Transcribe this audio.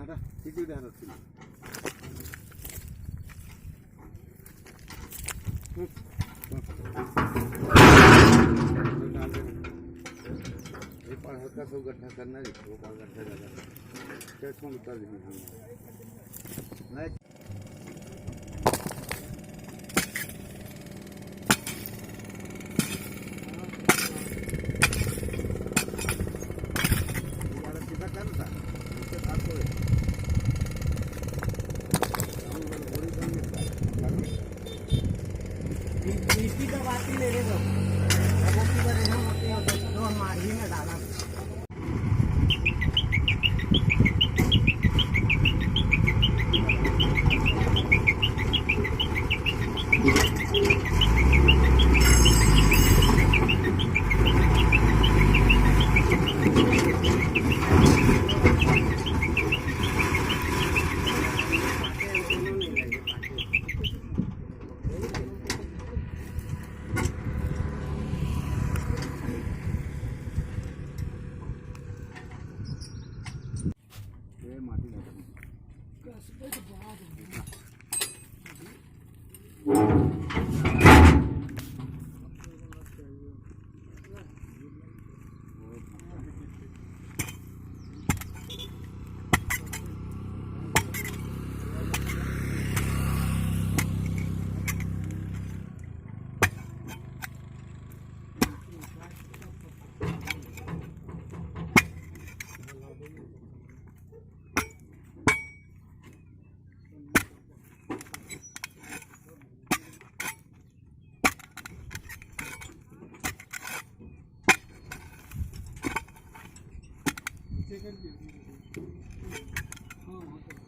किती ध्यान असतील पण हल्का सो गड्ढा करना है वो का गड्ढा लगा टेस्ट में उतार देंगे नहीं यार सीधा करना था इसके साथ तो हम लोग बड़ी कमी इसकी का बात ही ले रहे हो वो की बारे हम होते हैं तो हम मार्जिन में डाला हाँ